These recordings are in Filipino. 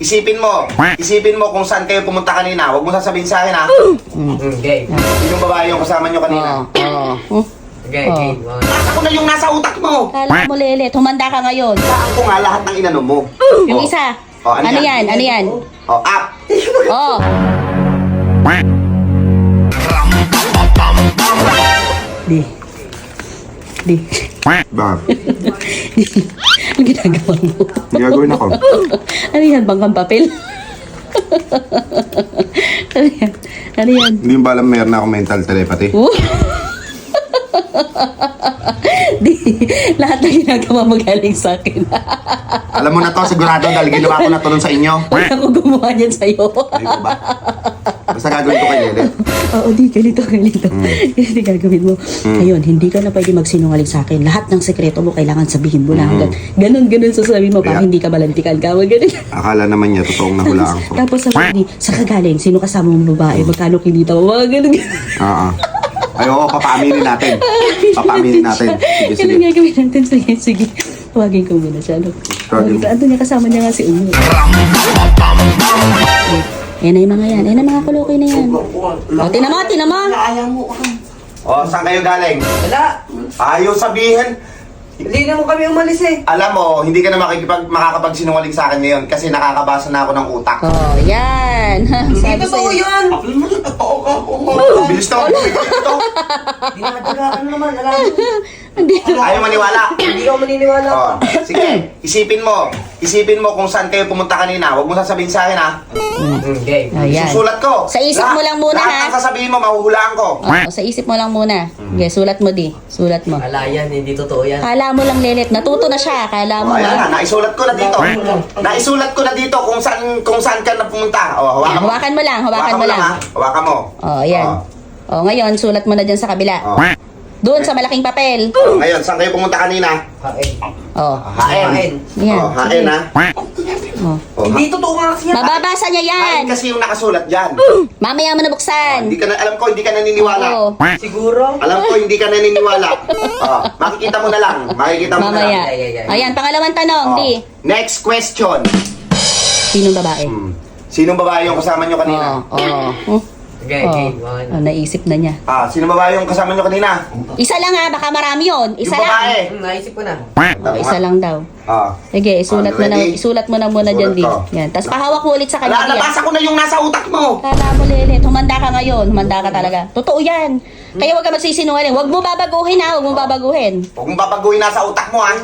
Isipin mo kung saan kayo pumunta kanina. Huwag mo sasabihin sa akin, ha? Okay. Yung babae yung kasama nyo kanina. Okay, okay. Nasa ko na yung nasa utak mo. Kala mo, Lelet, humanda ka ngayon. Saan ko nga lahat ng inano mo. Yung isa. Oh, ano Ano yan? yan? Ano yan? Oh, up. Oh. Di. Bakit? Ano ginagawa mo? Gagawin ako. Ano yan? Bangkang papel? Ano yan? Ano yan? Hindi yung balang meron ako mental telepathy. Di. Lahat ng ginagawa mo galing sa akin. Alam mo na to, sigurado dahil ginawa ko na to nun sa inyo. Wala ko gumawa niyan sa'yo. Ay ko ba? Basta gagawin ko kay Lele. Oo, di. Ganito. Hindi gagawin mo. Ayun, hindi ka na pwede magsinungaling sa akin. Lahat ng sekreto mo kailangan sabihin mo na hanggang ganun sasabihin mo para Yeah. hindi ka malantikan ka. Ganun. Akala naman niya, totoong nahulaan ko. Tapos sabi ni, sa kagaling, sino kasama mong babae? Magkano kinita mo? Mga ganun. Oo. Ay, oo, papaaminin natin. Papaaminin natin. Sige, sige. Ganun gagawin natin. Sige. Tawagin ko muna siya. Ano? Tawagin mo. Ano niya, kasama niya nga si Unyo. Yan na yung mga yan. Yan na mga kulokoy na yan. O, tinan mo. O, saan kayo galing? Wala. Ayaw sabihin. Hindi na mo kami umalis eh. Alam mo, hindi ka na makakapagsinungaling sa akin ngayon kasi nakakabasa na ako ng utak. Oh, yan. Hindi Sabi totoo sa'yo. yun. Bilis na ako. Hindi na ano naman. Alam mo. Ayaw maniwala. Hindi ako maniniwala. Oh, sige, isipin mo kung saan kayo pumunta kanina. Huwag mo sasabihin sa akin, ha? Okay. Ayan. Susulat ko. Sa isip mo lang muna, lahat ha? ng sasabihin mo, mahuhulaan ko. Oh, sa isip mo lang muna. Okay, sulat mo di. Sulat mo. Wala yan. Hindi totoo yan. Kala mo lang, Lelet. Natuto na siya. Kala mo, Ayan na, ha? naisulat ko na dito. Naisulat ko na dito kung saan ka na pumunta. Oh, hawakan mo. Hawakan mo lang. Hawakan mo lang. ha? Hawakan mo. Oh, ayan. Oh, ngayon, sulat mo na dyan sa kabila. Oh. Doon sa malaking papel. Oh, ngayon, saan kayo pumunta kanina? Hain. Oh. Hain. Yan. Oh, hain, ha? Oh. Oh, Hindi totoo nga kasi yan. Mababasa niya yan. hain kasi yung nakasulat dyan. Mamaya mo na buksan. Hindi ka na, alam ko, hindi ka naniniwala. Oo. Siguro. Alam ko, hindi ka naniniwala. Oh, makikita mo na lang. Makikita mo na lang. Mamaya. Yeah. Ayan, pangalawang tanong, Oh. di. Next question. Sinong babae? Sinong babae yung kasama nyo kanina? Okay, okay. Oh, naisip na niya. Sinong babae yung kasama nyo kanina? Isa lang ha, baka marami yun. Isa Yung lang. babae. Naisip ko na. Oh, isa lang daw. Ah. Sige, isulat mo na, ready? isulat mo na muna Sulat dyan, di. ko. Yan. Tapos pahawak mo ulit sa kanya. Ala, Di, nabasa ko na yung nasa utak mo. Kala mo, Lelet, humanda ka ngayon. Humanda ka talaga. Totoo yan. Kaya huwag ka magsisinungaling. Huwag mo babaguhin ha, huwag mo babaguhin. Huwag mong babaguhin nasa utak mo, ha?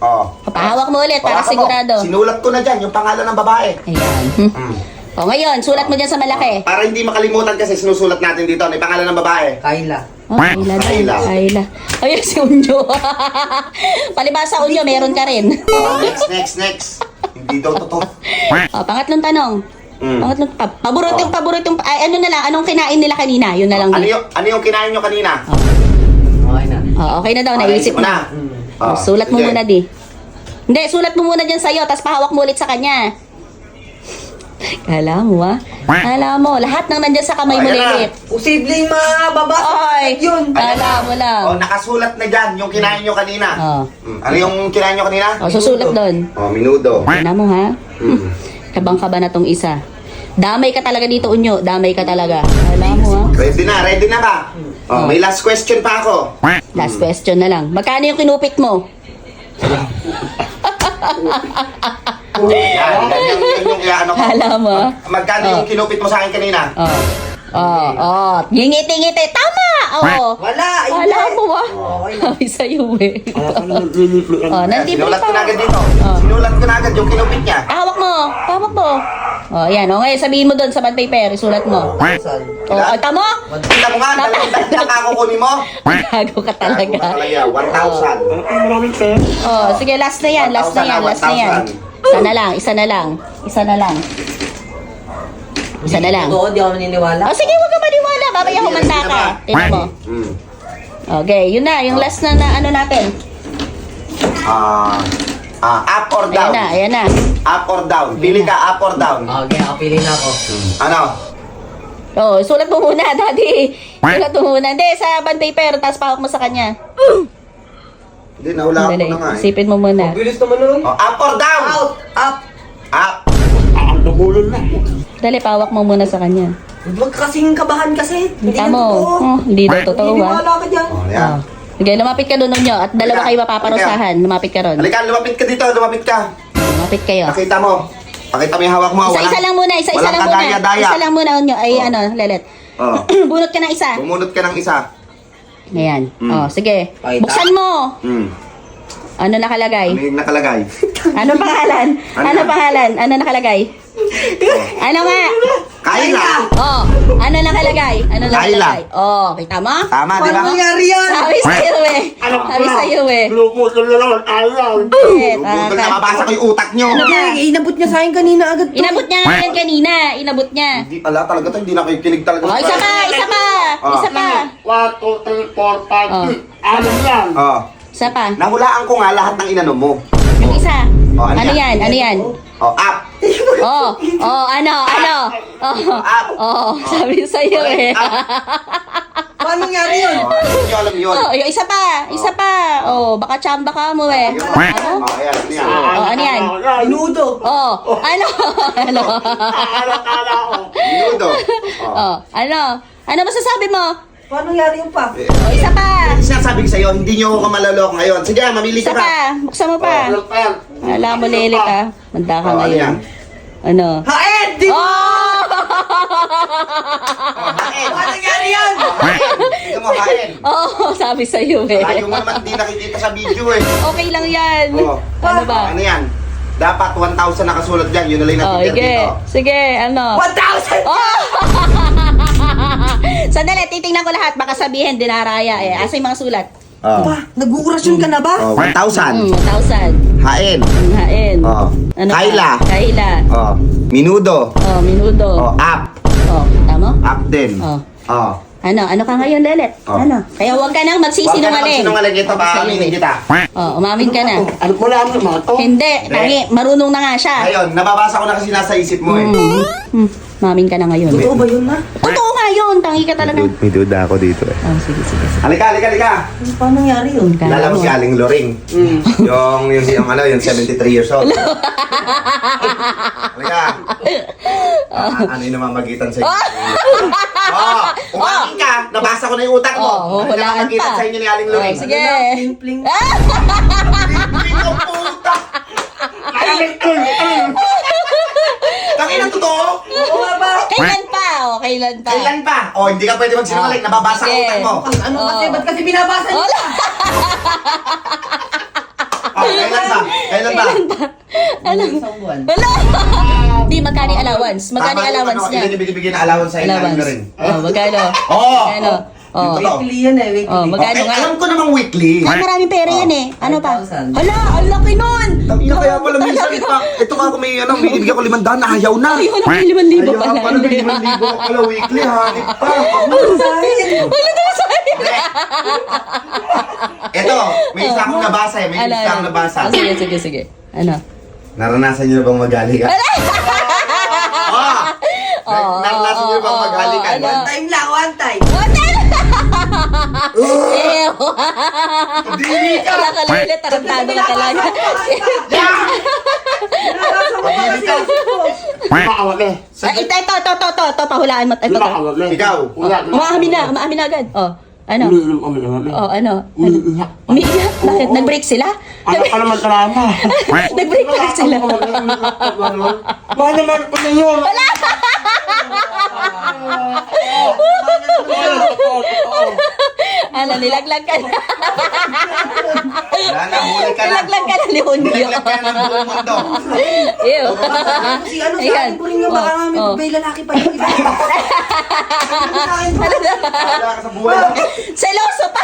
Oh. Pahawak mo ulit para Hawakan mo. sigurado. Sinulat ko na dyan yung pangalan ng babae. Ayan. O ngayon, sulat mo dyan sa malaki. Para hindi makalimutan kasi sinusulat natin dito. Ano yung pangalan ng babae? Kayla. Oh, Ayla daw. Ayla. Ayla. Ayun si Unyo. Palibasa Unyo, meron ka rin. Next. Hindi daw totoo. O, pangatlong tanong. Pangatlong, paboritong, ay, ano na lang, anong kinain nila kanina? Yun na lang. Ano Di. yung kinain nyo kanina? Okay na. O, okay na daw, Okay, naisip mo na. Oh, Sulat mo sige. muna, di. Hindi, sulat mo muna dyan sa'yo, tapos pahawak mo ulit sa kanya. Kala mo, ha? Kala mo, lahat ng nandyan sa kamay mo, Ayan na. Lelet. Posibleng mababasa. Ay, Yun. kala mo lang. Oh, nakasulat na dyan yung kinain nyo kanina. Oh. Ano yung kinain nyo kanina? O, susulat doon. Oh, minudo. Tignan mo, ha? Kabang-kaba na tong isa. Damay ka talaga dito, Unyo. Damay ka talaga. Alam mo, ha? Ready na ba? Oh, may last question pa ako. Last question na lang. Magkano yung kinupit mo? Yan yung ano ko. Alam mo, ha? Magkano yung kinupit mo sa akin kanina? Ngingiti-ngiti. Tama! Oo. Wala. Wala mo, ha? Okay na. Sabi sa'yo, eh. Ayan, Nandito sinulat ko na agad pa. dito. Sinulat ko na agad yung kinupit niya. Hawak mo. Hawak mo. Yan. Ngayon, sabihin mo doon sa band paper. Isulat mo. Saan? Tamo? Kita mo nga, dalawang dagdag ako kunin mo. Gago ka talaga. Talaga, 1,000. Sige, last na yan. Last na yan. Last na yan. 1,000. Isa na lang. Isa na lang. Isa na lang. Totoo, di ako maniniwala. Sige, huwag ka maniwala. Babaya humanda ka. Tingnan mo. Okay, yun na. Yung last na ano natin. Up or down? Ayan na. Up or down? Pili ka, up or down? Okay, ako pili na ako. Ano? Sulat mo muna, daddy. Sulat mo muna. Hindi, sa band paper. Tapos pahawak mo sa kanya. Hindi, nahula ko Dali, na nga eh. isipin mo muna. Bilis naman nun. Up or down? Out. Up. Up. Nabulol na. Dali, pawak mo muna sa kanya. Huwag kasing kabahan kasi. Hindi Kita yan mo. totoo. Oh, hindi daw totoo, Hindi ha? wala ka dyan. Oh, yan. Sige, lumapit ka doon nyo at dalawa Halika. kayo mapaparusahan. Lumapit ka ron. Halika, lumapit ka dito, lumapit ka. Lumapit kayo. Pakita mo. Pakita mo yung hawak mo. Isa-isa lang muna, isa-isa walang lang muna. kadaya-daya. Isa lang muna nyo. Ay, Oh. ano, lelet. Oh. Bunot ka ng isa. Bumunot ka ng isa. Ayan. Mm. Oh, sige. Pakita. Buksan mo. Hmm. Ano nakalagay? Ano yung nakalagay? Ano pangalan? Ano Ano yan? pangalan? Ano nakalagay? Ano nga? Kayla. Oh, ano nakalagay? Ano nakalagay? Oh, kita mo? Tama, di ba? Paano nangyari yan? Sabi sa'yo eh. Sabi sa'yo eh. Luputol na naman. Ayaw. Eh, Bubog na taka. mabasa ko yung utak nyo. Ano ba? Inabot niya sa akin kanina agad. Inabot niya yan kanina. Inabot niya. Hindi pala talaga to, hindi na kayo kinig talaga. Oh, isa pa, isa pa. Oh. Isa pa. 1, 2, 3, 4, 5, Oh. 6. Yan. Oh. Isa pa. Nahulaan ko nga lahat ng inanom mo. Yung isa. Oh, ano Ano yan? yan? Ano yan? Oh, up. Oh, oh, ano? Oh, Up. oh, sabi sa'yo eh. Paano nangyari yun? Oh, hindi nyo alam yun. Oh, yung isa pa. Isa pa. Oh, baka chamba ka mo eh. Ayun. Ano? Oh, ayan, ano yan? Oh, ano yan? Inudo. Oh, ano? Ano? Akala ko. Minudo. Oh. Oh, ano? Ano masasabi mo? Paano nangyari yun pa? Oh, isa pa. Sinasabi ko sa'yo, hindi nyo ako malaloko ngayon. Sige, mamili Isa ka pa. pa. Buksan mo pa. Ano pa yan? Alam mo, Lele ka. Manda ka Oh, ano yan? ngayon. Ano? Haed! Di mo! Oh! Oh, hain. Paano nangyari yan? Oh, hain. Ito mo, hain. Oh, sabi sa'yo eh. Ayaw mo naman hindi nakikita sa video eh. Okay lang yan. Oh. Ano ba? Ano yan? Dapat 1,000 nakasulat dyan. Yun na lang Oh, natitira sige. dito. Sige, ano? 1,000! Oh! Sandali, titingnan ko lahat. Baka sabihin, dinaraya eh. Asa yung mga sulat? Oh. Pa, nag-uurasyon ka na ba? Oh, 1,000. 1,000. Hain. Hain. Oh. Ano pa? Kayla. Kayla. Oh. Minudo. Oh, minudo. Oh, up. Oh, tama? Up din. Oh. Oh. Ano ka ngayon, Lelet? Oh. Ano? Kaya huwag ka nang Huwag ka na magsisinungaling. magsinungaling ito, Sabi sa'yo paaminin eh. kita. Oh, umamin ka na. Ano mo lang mga to? Hindi, tangi, marunong na nga siya. Ngayon, nababasa ko na kasi nasa isip mo eh. Mamin ka na ngayon. Totoo ba yun, ma? Totoo nga yun, tangi ka talaga. May duda ako dito eh. Oh, sige. Halika, halika, halika. Paano nangyari yun? Kilala mo si Aling Loring. Yung ano, yung 73 years old. Halika. Ano yung namamagitan sa'yo? Oh, umamin ka. Nabasa ko na yung utak mo. Oh, Ano hulaan namamagitan pa. sa inyo ni Aling Loring? Oh, sige. Pling-pling. Ikaw puta! Tangina, totoo? Oo nga ba? Kailan pa? Oh, kailan pa? Kailan pa? Oh, hindi ka pwede magsinungaling. Nababasa ang Sige. utak mo. Ano kasi? Ba't kasi binabasa niyo? Wala. Oh, kailan ba? Kailan ba? Ano? Isang buwan. Wala. Di, magkano yung allowance? Magkano yung allowance niya? Ilan yung binibigyan na allowance sa'yo na Allowance. rin? Oh, magkano? Oo. Magkano? Oh. Totoo. Weekly yan eh, weekly. Oh, magkano nga? Alam ko namang weekly. Ay, maraming pera yan eh. Ano pa? 5,000. Hala, ang laki nun! Tangina kaya pala minsan pa. Ito nga kung may ano, binibigyan ko 500 na ayaw na. Ayun, may 5,000 Ayaw pala. pala, may 5,000 pala weekly ha. Pa. Wala na sa'yo. Ito, may isa akong nabasa eh. May Ano, isa akong nabasa. Oh, sige. Ano? Naranasan niyo na bang maghalikan? Naranasan niyo na bang maghalikan? ano? One time lang, one time. Ew! Dili ka! Wala ka lele, tarantado ka talaga. Binabasa mo pa kasi isip ko. Makawal eh. Ay, ito, pahulaan mo. Ito. Makawal eh. Ikaw. Wala. Umaamin na agad. Oh, ano? Oh, ano? Umiiyak. Umiiyak? Bakit? Nag-break sila? Ano ka naman drama? Nag-break ba sila? Mahal naman ko na yun. Ano, nilaglag ka na. Wala na, huli ka na. Nilaglag ka na ni Hunyo. Nilaglag ka na ng buong mundo. Ew. Si ano sa akin ko rin nga baka nga may may lalaki pa yung iba. Wala ka sa buhay mo. Seloso pa.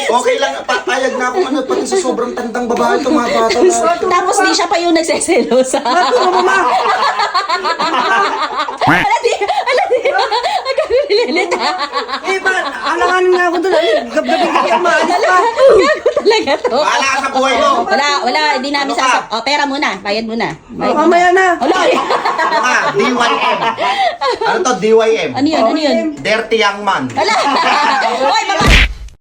Okay lang, papayag na ako ano, pati sa sobrang tandang babae ito mga bata na. Tapos di siya pa yung nagseselosa. Ala di. Nagkakalilit. Eh, ba, alanganin nga ako doon. Gab-gabi ka maalis pa. Gago talaga to. Bahala ka sa buhay mo. Wala, hindi namin Ano ka? sasap. O, pera muna. Bayad muna. Mamaya na. Wala. Ano ka? DYM. Ano to? DYM. Ano yun? Dirty young man. Wala. Oy, baba.